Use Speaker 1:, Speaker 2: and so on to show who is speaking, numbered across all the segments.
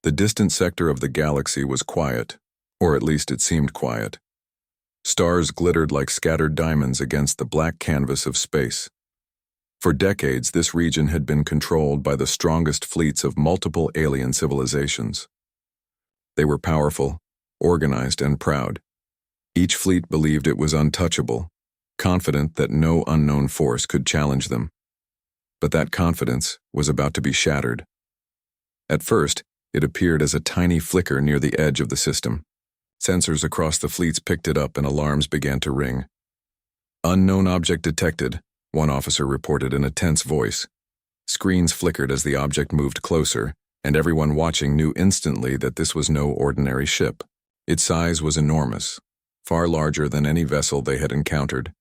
Speaker 1: The distant sector of the galaxy was quiet, or at least it seemed quiet. Stars glittered like scattered diamonds against the black canvas of space. For decades, this region had been controlled by the strongest fleets of multiple alien civilizations. They were powerful, organized, and proud. Each fleet believed it was untouchable, confident that no unknown force could challenge them. But that confidence was about to be shattered. At first, it appeared as a tiny flicker near the edge of the system. Sensors across the fleets picked it up and alarms began to ring. "Unknown object detected," one officer reported in a tense voice. Screens flickered as the object moved closer, and everyone watching knew instantly that this was no ordinary ship. Its size was enormous, far larger than any vessel they had encountered,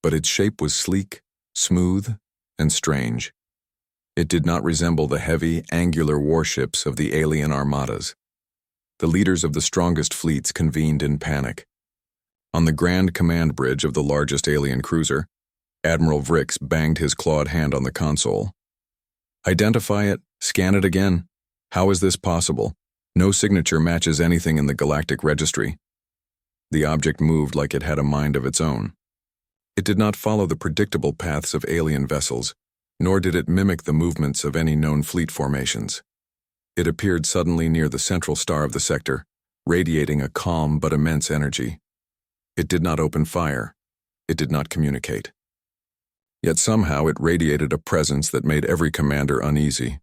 Speaker 1: but its shape was sleek, smooth, and strange. It did not resemble the heavy, angular warships of the alien armadas. The leaders of the strongest fleets convened in panic. On the grand command bridge of the largest alien cruiser, Admiral Vrix banged his clawed hand on the console. "Identify it, scan it again. How is this possible? No signature matches anything in the galactic registry." The object moved like it had a mind of its own. It did not follow the predictable paths of alien vessels, nor did it mimic the movements of any known fleet formations. It appeared suddenly near the central star of the sector, radiating a calm but immense energy. It did not open fire. It did not communicate. Yet somehow it radiated a presence that made every commander uneasy.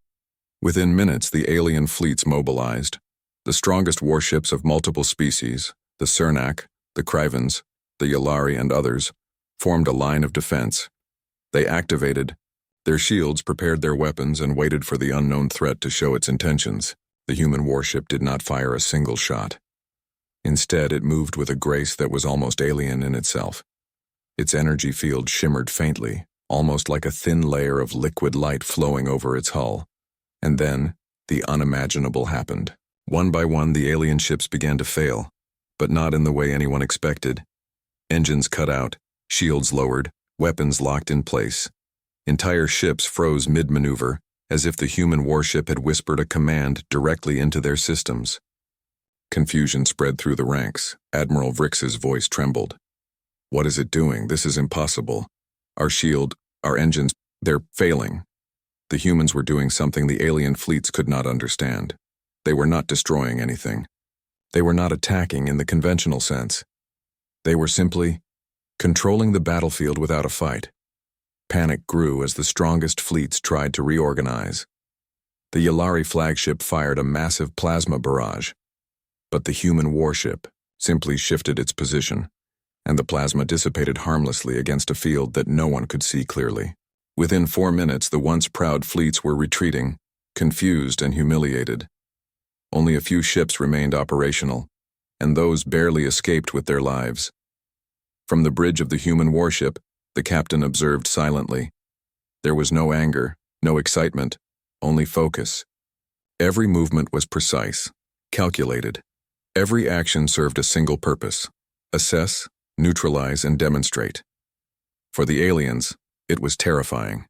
Speaker 1: Within minutes, the alien fleets mobilized. The strongest warships of multiple species, the Cernak, the Krivans, the Yalari, and others, formed a line of defense. They activated. Their shields prepared their weapons and waited for the unknown threat to show its intentions. The human warship did not fire a single shot. Instead, it moved with a grace that was almost alien in itself. Its energy field shimmered faintly, almost like a thin layer of liquid light flowing over its hull. And then, the unimaginable happened. One by one, the alien ships began to fail, but not in the way anyone expected. Engines cut out, shields lowered, weapons locked in place. Entire ships froze mid-maneuver, as if the human warship had whispered a command directly into their systems. Confusion spread through the ranks. Admiral Vrix's voice trembled. "What is it doing? This is impossible. Our engines, they're failing." The humans were doing something the alien fleets could not understand. They were not destroying anything. They were not attacking in the conventional sense. They were simply controlling the battlefield without a fight. Panic grew as the strongest fleets tried to reorganize. The Yalari flagship fired a massive plasma barrage, but the human warship simply shifted its position, and the plasma dissipated harmlessly against a field that no one could see clearly. Within 4 minutes, the once proud fleets were retreating, confused and humiliated. Only a few ships remained operational, and those barely escaped with their lives. From the bridge of the human warship, the captain observed silently. There was no anger, no excitement, only focus. Every movement was precise, calculated. Every action served a single purpose: assess, neutralize, and demonstrate. For the aliens, it was terrifying.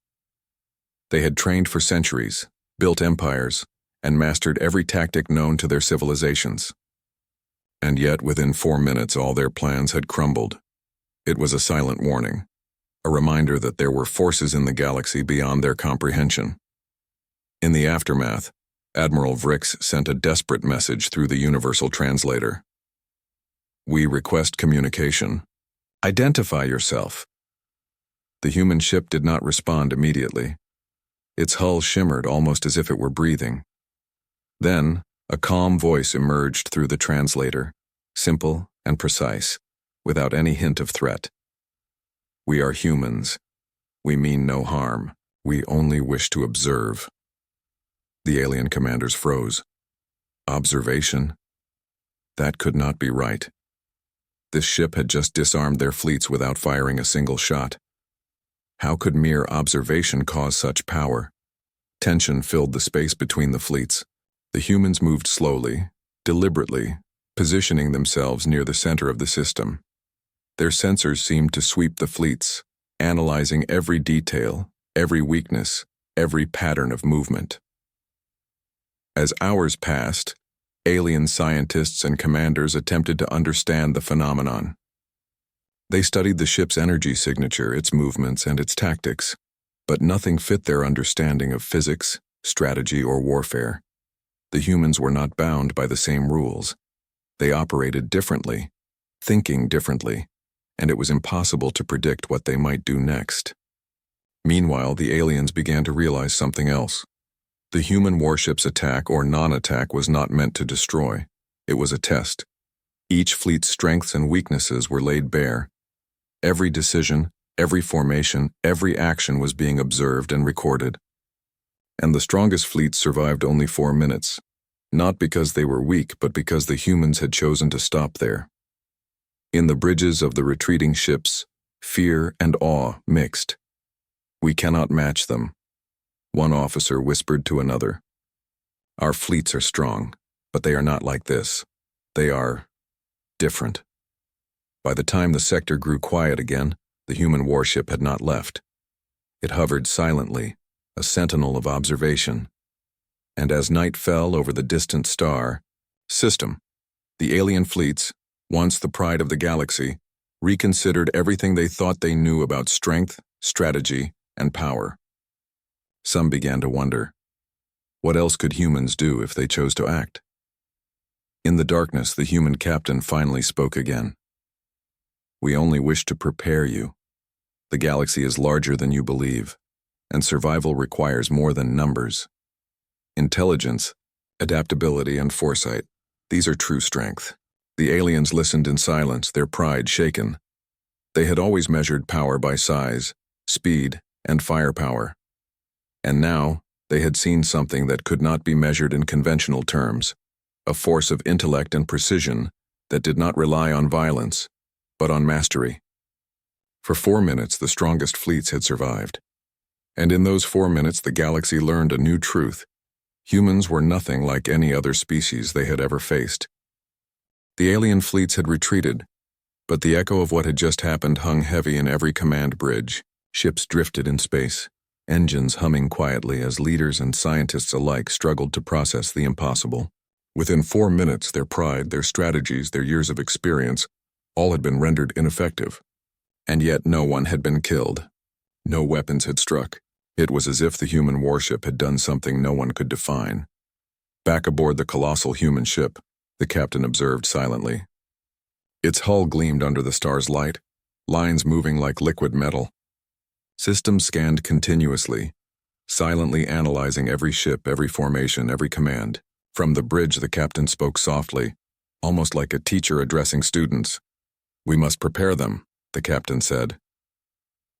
Speaker 1: They had trained for centuries, built empires, and mastered every tactic known to their civilizations. And yet, within 4 minutes, all their plans had crumbled. It was a silent warning, a reminder that there were forces in the galaxy beyond their comprehension. In the aftermath, Admiral Vrix sent a desperate message through the universal translator. "We request communication. Identify yourself." The human ship did not respond immediately. Its hull shimmered almost as if it were breathing. Then, a calm voice emerged through the translator, simple and precise, without any hint of threat. "We are humans. We mean no harm. We only wish to observe." The alien commanders froze. Observation? That could not be right. This ship had just disarmed their fleets without firing a single shot. How could mere observation cause such power? Tension filled the space between the fleets. The humans moved slowly, deliberately, positioning themselves near the center of the system. Their sensors seemed to sweep the fleets, analyzing every detail, every weakness, every pattern of movement. As hours passed, alien scientists and commanders attempted to understand the phenomenon. They studied the ship's energy signature, its movements, and its tactics, but nothing fit their understanding of physics, strategy, or warfare. The humans were not bound by the same rules. They operated differently, thinking differently, and it was impossible to predict what they might do next. Meanwhile, the aliens began to realize something else. The human warship's attack or non-attack was not meant to destroy. It was a test. Each fleet's strengths and weaknesses were laid bare. Every decision, every formation, every action was being observed and recorded. And the strongest fleets survived only 4 minutes, not because they were weak, but because the humans had chosen to stop there. In the bridges of the retreating ships, fear and awe mixed. "We cannot match them," one officer whispered to another. "Our fleets are strong, but they are not like this. They are different." By the time the sector grew quiet again, the human warship had not left. It hovered silently, a sentinel of observation. And as night fell over the distant star system, the alien fleets, once the pride of the galaxy, reconsidered everything they thought they knew about strength, strategy, and power. Some began to wonder, what else could humans do if they chose to act? In the darkness, the human captain finally spoke again. "We only wish to prepare you. The galaxy is larger than you believe, and survival requires more than numbers. Intelligence, adaptability, and foresight, these are true strength." The aliens listened in silence, their pride shaken. They had always measured power by size, speed, and firepower. And now, they had seen something that could not be measured in conventional terms, a force of intellect and precision that did not rely on violence, but on mastery. For 4 minutes, the strongest fleets had survived. And in those 4 minutes, the galaxy learned a new truth. Humans were nothing like any other species they had ever faced. The alien fleets had retreated, but the echo of what had just happened hung heavy in every command bridge. Ships drifted in space, engines humming quietly as leaders and scientists alike struggled to process the impossible. Within 4 minutes, their pride, their strategies, their years of experience, all had been rendered ineffective. And yet no one had been killed. No weapons had struck. It was as if the human warship had done something no one could define. Back aboard the colossal human ship, the captain observed silently. Its hull gleamed under the star's light, lines moving like liquid metal. Systems scanned continuously, silently analyzing every ship, every formation, every command. From the bridge, the captain spoke softly, almost like a teacher addressing students. "We must prepare them," the captain said.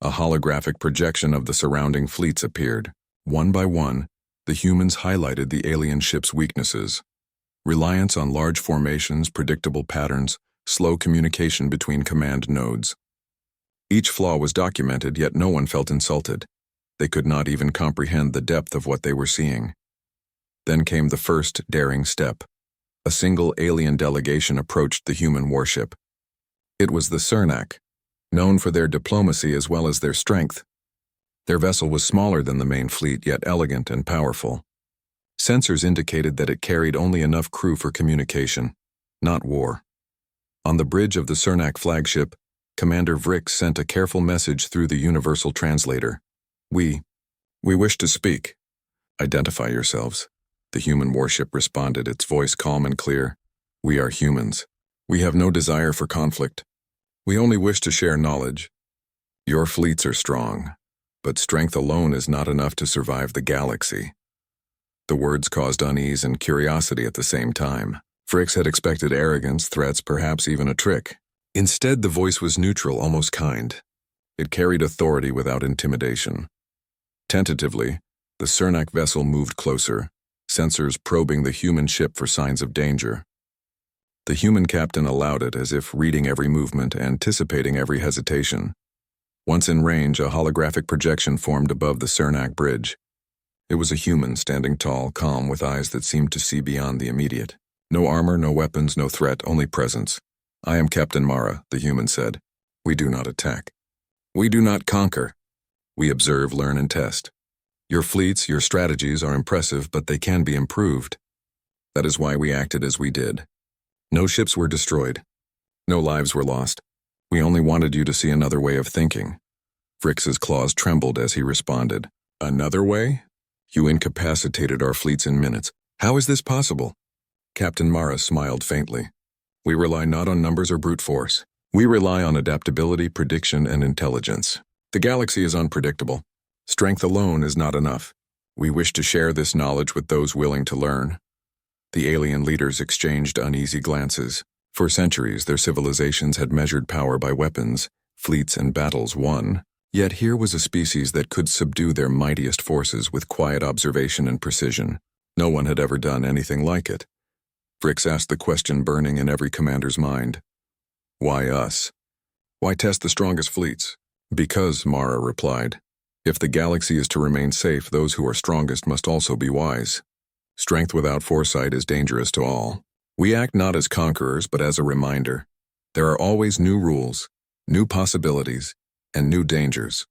Speaker 1: A holographic projection of the surrounding fleets appeared. One by one, the humans highlighted the alien ship's weaknesses. Reliance on large formations, predictable patterns, slow communication between command nodes. Each flaw was documented, yet no one felt insulted. They could not even comprehend the depth of what they were seeing. Then came the first daring step. A single alien delegation approached the human warship. It was the Cernak, known for their diplomacy as well as their strength. Their vessel was smaller than the main fleet, yet elegant and powerful. Sensors indicated that it carried only enough crew for communication, not war. On the bridge of the Cernak flagship, Commander Vrix sent a careful message through the universal translator. We wish to speak. Identify yourselves." The human warship responded, its voice calm and clear. "We are humans. We have no desire for conflict. We only wish to share knowledge. Your fleets are strong, but strength alone is not enough to survive the galaxy." The words caused unease and curiosity at the same time. Vrix had expected arrogance, threats, perhaps even a trick. Instead, the voice was neutral, almost kind. It carried authority without intimidation. Tentatively, the Cernak vessel moved closer, sensors probing the human ship for signs of danger. The human captain allowed it, as if reading every movement, anticipating every hesitation. Once in range, a holographic projection formed above the Cernak bridge. It was a human, standing tall, calm, with eyes that seemed to see beyond the immediate. No armor, no weapons, no threat, only presence. "I am Captain Mara," the human said. "We do not attack. We do not conquer. We observe, learn, and test. Your fleets, your strategies are impressive, but they can be improved. That is why we acted as we did. No ships were destroyed. No lives were lost. We only wanted you to see another way of thinking. Vrix's claws trembled as he responded. Another way? You incapacitated our fleets in minutes. How is this possible? Captain Mara smiled faintly. We rely not on numbers or brute force. We rely on adaptability, prediction, and intelligence. The galaxy is unpredictable. Strength alone is not enough. We wish to share this knowledge with those willing to learn. The alien leaders exchanged uneasy glances. For centuries, their civilizations had measured power by weapons, fleets, and battles won. Yet here was a species that could subdue their mightiest forces with quiet observation and precision. No one had ever done anything like it. Vrix asked the question burning in every commander's mind. Why us? Why test the strongest fleets? Because, Mara replied. If the galaxy is to remain safe, those who are strongest must also be wise. Strength without foresight is dangerous to all. We act not as conquerors, but as a reminder. There are always new rules, new possibilities, and new dangers.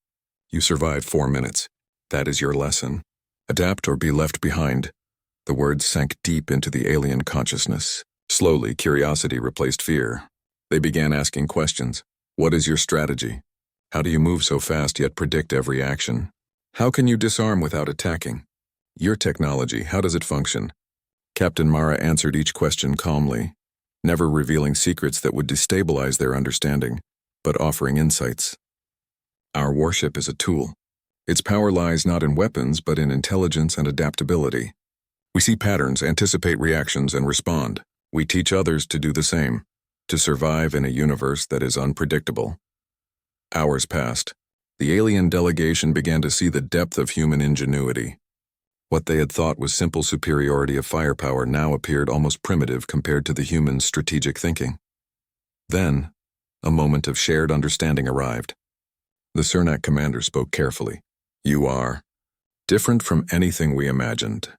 Speaker 1: You survived 4 minutes. That is your lesson. Adapt or be left behind. The words sank deep into the alien consciousness. Slowly, curiosity replaced fear. They began asking questions. What is your strategy? How do you move so fast yet predict every action? How can you disarm without attacking? Your technology, how does it function? Captain Mara answered each question calmly, never revealing secrets that would destabilize their understanding, but offering insights. Our warship is a tool. Its power lies not in weapons, but in intelligence and adaptability. We see patterns, anticipate reactions, and respond. We teach others to do the same, to survive in a universe that is unpredictable. Hours passed. The alien delegation began to see the depth of human ingenuity. What they had thought was simple superiority of firepower now appeared almost primitive compared to the humans' strategic thinking. Then, a moment of shared understanding arrived. The Cernak commander spoke carefully. You are different from anything we imagined.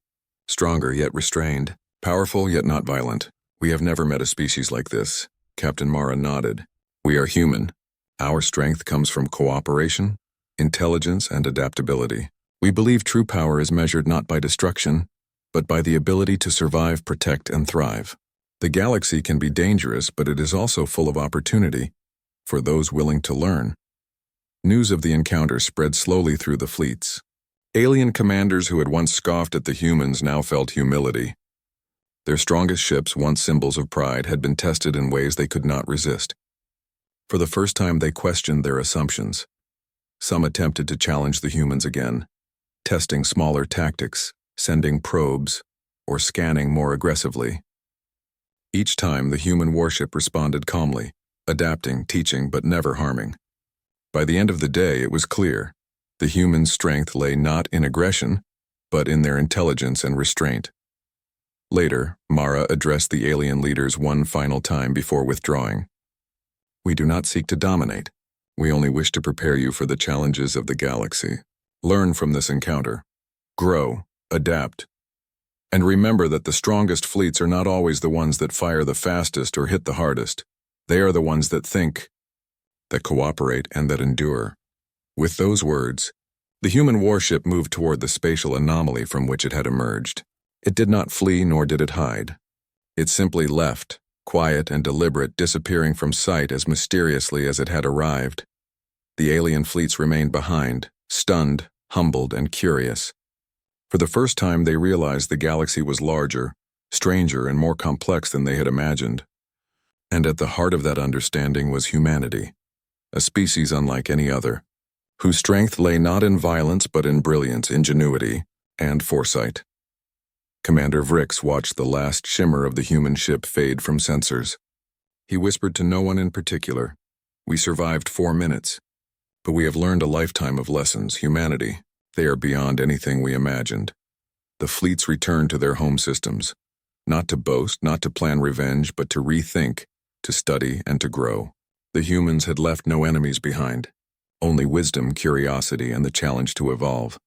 Speaker 1: Stronger yet restrained, powerful yet not violent. We have never met a species like this. Captain Mara nodded. We are human. Our strength comes from cooperation, intelligence, and adaptability. We believe true power is measured not by destruction, but by the ability to survive, protect, and thrive. The galaxy can be dangerous, but it is also full of opportunity for those willing to learn. News of the encounter spread slowly through the fleets. Alien commanders who had once scoffed at the humans now felt humility. Their strongest ships, once symbols of pride, had been tested in ways they could not resist. For the first time, they questioned their assumptions. Some attempted to challenge the humans again, testing smaller tactics, sending probes, or scanning more aggressively. Each time, the human warship responded calmly, adapting, teaching, but never harming. By the end of the day, it was clear. The humans' strength lay not in aggression, but in their intelligence and restraint. Later, Mara addressed the alien leaders one final time before withdrawing. We do not seek to dominate. We only wish to prepare you for the challenges of the galaxy. Learn from this encounter. Grow, adapt, and remember that the strongest fleets are not always the ones that fire the fastest or hit the hardest. They are the ones that think, that cooperate, and that endure. With those words, the human warship moved toward the spatial anomaly from which it had emerged. It did not flee, nor did it hide. It simply left, quiet and deliberate, disappearing from sight as mysteriously as it had arrived. The alien fleets remained behind, stunned, humbled, and curious. For the first time, they realized the galaxy was larger, stranger, and more complex than they had imagined. And at the heart of that understanding was humanity, a species unlike any other, whose strength lay not in violence but in brilliance, ingenuity, and foresight. Commander Vrix watched the last shimmer of the human ship fade from sensors. He whispered to no one in particular, "We survived 4 minutes, but we have learned a lifetime of lessons. Humanity, they are beyond anything we imagined." The fleets returned to their home systems, not to boast, not to plan revenge, but to rethink, to study, and to grow. The humans had left no enemies behind, only wisdom, curiosity, and the challenge to evolve.